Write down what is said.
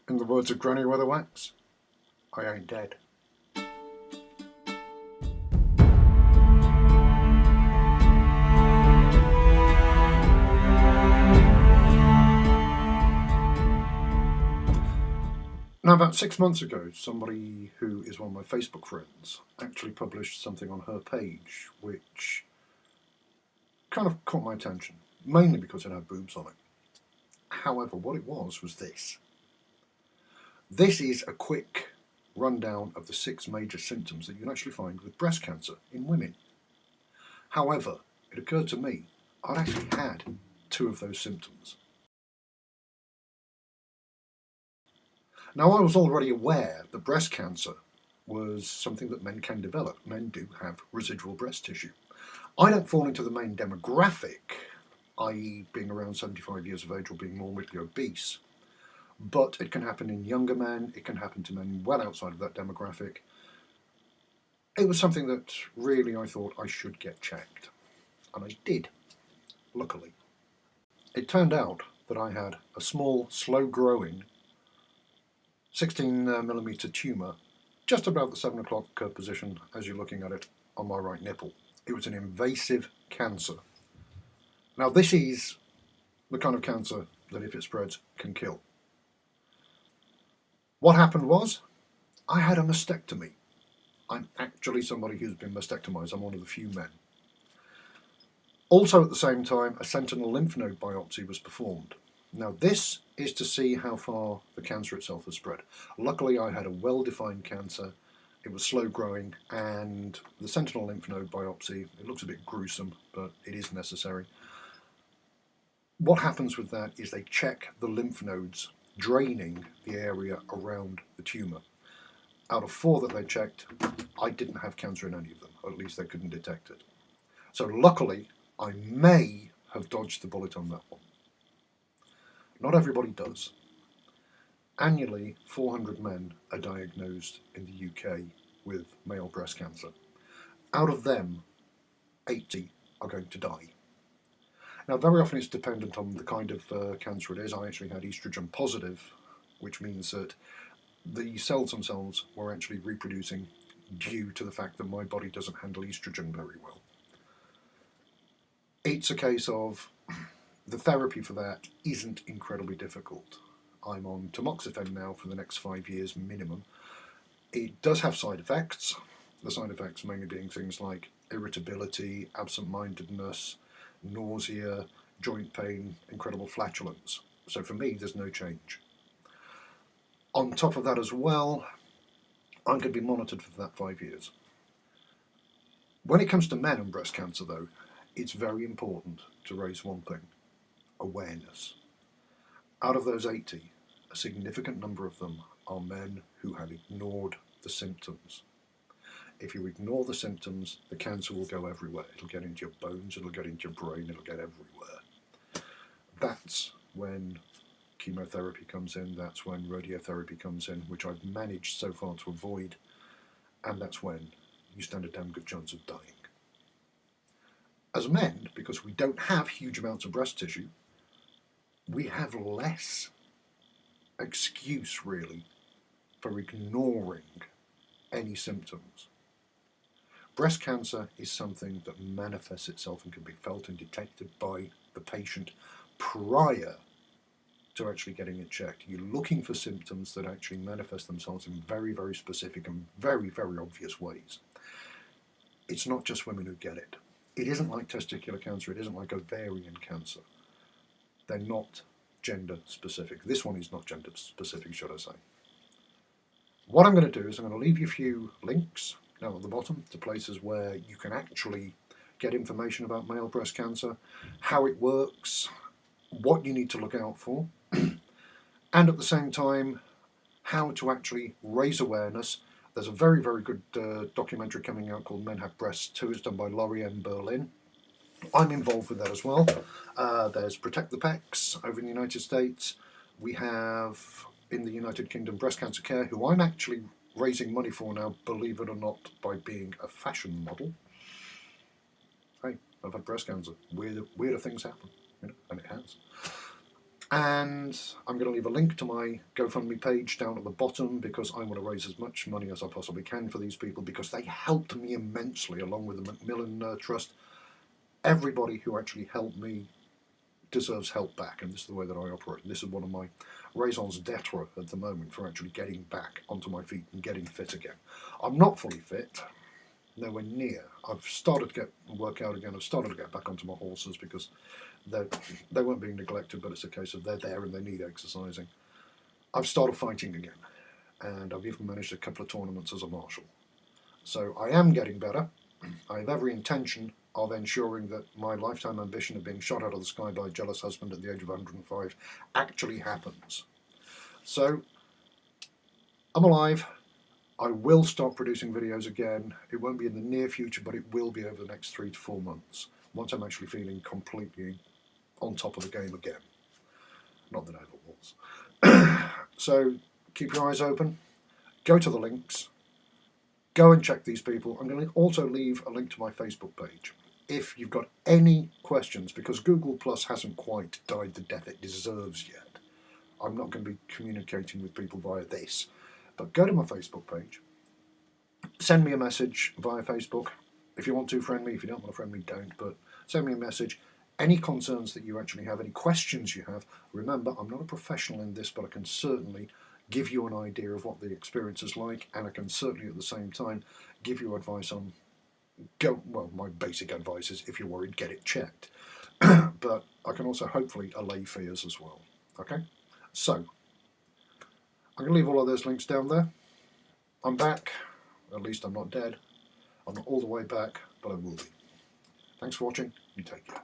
In the words of Granny Weatherwax, I ain't dead. Now, about 6 months ago, somebody who is one of my Facebook friends actually published something on her page which kind of caught my attention, mainly because it had boobs on it. However, what it was this. This is a quick rundown of the 6 major symptoms that you can actually find with breast cancer in women. However, it occurred to me I'd actually had 2 of those symptoms. Now, I was already aware that breast cancer was something that men can develop. Men do have residual breast tissue. I don't fall into the main demographic, i.e. being around 75 years of age or being morbidly obese, but it can happen in younger men, it can happen to men well outside of that demographic. It was something that really I thought I should get checked, and I did, luckily. It turned out that I had a small, slow-growing 16mm tumour just about the 7 o'clock position as you're looking at it on my right nipple. It was an invasive cancer. Now, this is the kind of cancer that if it spreads can kill. What happened was I had a mastectomy. I'm actually somebody who's been mastectomized. I'm one of the few men. Also at the same time, a sentinel lymph node biopsy was performed. Now, this is to see how far the cancer itself has spread. Luckily, I had a well-defined cancer. It was slow growing, and the sentinel lymph node biopsy, it looks a bit gruesome, but it is necessary. What happens with that is they check the lymph nodes draining the area around the tumour. Out of 4 that they checked, I didn't have cancer in any of them, or at least they couldn't detect it. So luckily, I may have dodged the bullet on that one. Not everybody does. Annually, 400 men are diagnosed in the UK with male breast cancer. Out of them, 80 are going to die. Now, very often it's dependent on the kind of cancer it is. I actually had estrogen positive, which means that the cells themselves were actually reproducing due to the fact that my body doesn't handle estrogen very well. It's a case of the therapy for that isn't incredibly difficult. I'm on tamoxifen now for the next 5 years minimum. It does have side effects. The side effects mainly being things like irritability, absent-mindedness, nausea, joint pain, incredible flatulence. So for me, there's no change. On top of that as well, I'm going to be monitored for that 5 years. When it comes to men and breast cancer, though, it's very important to raise one thing: awareness. Out of those 80, a significant number of them are men who have ignored the symptoms. If you ignore the symptoms, the cancer will go everywhere. It'll get into your bones, it'll get into your brain, it'll get everywhere. That's when chemotherapy comes in, that's when radiotherapy comes in, which I've managed so far to avoid, and that's when you stand a damn good chance of dying. As men, because we don't have huge amounts of breast tissue, we have less excuse, really, for ignoring any symptoms. Breast cancer is something that manifests itself and can be felt and detected by the patient prior to actually getting it checked. You're looking for symptoms that actually manifest themselves in very, very specific and very, very obvious ways. It's not just women who get it. It isn't like testicular cancer, it isn't like ovarian cancer. They're not gender specific. This one is not gender specific, should I say. What I'm going to do is I'm going to leave you a few links down at the bottom to places where you can actually get information about male breast cancer, how it works, what you need to look out for, and at the same time, how to actually raise awareness. There's a very, very good documentary coming out called Men Have Breasts Too. It's done by Laurie M. Berlin. I'm involved with that as well. There's Protect the Pecs over in the United States. We have in the United Kingdom Breast Cancer Care, who I'm actually raising money for now, believe it or not, by being a fashion model. Hey, I've had breast cancer. Weirder things happen, and it has. And I'm going to leave a link to my GoFundMe page down at the bottom, because I want to raise as much money as I possibly can for these people, because they helped me immensely, along with the Macmillan Trust. Everybody who actually helped me deserves help back, and this is the way that I operate. This is one of my raisons d'etre at the moment for actually getting back onto my feet and getting fit again. I'm not fully fit, nowhere near. I've started to work out again. I've started to get back onto my horses, because they weren't being neglected, but it's a case of they're there and they need exercising. I've started fighting again, and I've even managed a couple of tournaments as a marshal. So I am getting better. I have every intention of ensuring that my lifetime ambition of being shot out of the sky by a jealous husband at the age of 105 actually happens. So I'm alive. I will start producing videos again. It won't be in the near future, but it will be over the next 3 to 4 months, once I'm actually feeling completely on top of the game again. Not that I ever was. So keep your eyes open. Go to the links. Go and check these people. I'm going to also leave a link to my Facebook page. If you've got any questions, because Google Plus hasn't quite died the death it deserves yet, I'm not going to be communicating with people via this. But go to my Facebook page. Send me a message via Facebook. If you want to, friend me. If you don't want to friend me, don't. But send me a message. Any concerns that you actually have, any questions you have. Remember, I'm not a professional in this, but I can certainly give you an idea of what the experience is like, and I can certainly at the same time give you advice on my basic advice is, if you're worried, get it checked. But I can also hopefully allay fears as well. Okay? So, I'm going to leave all of those links down there. I'm back. At least I'm not dead. I'm not all the way back, but I will be. Thanks for watching. You take care.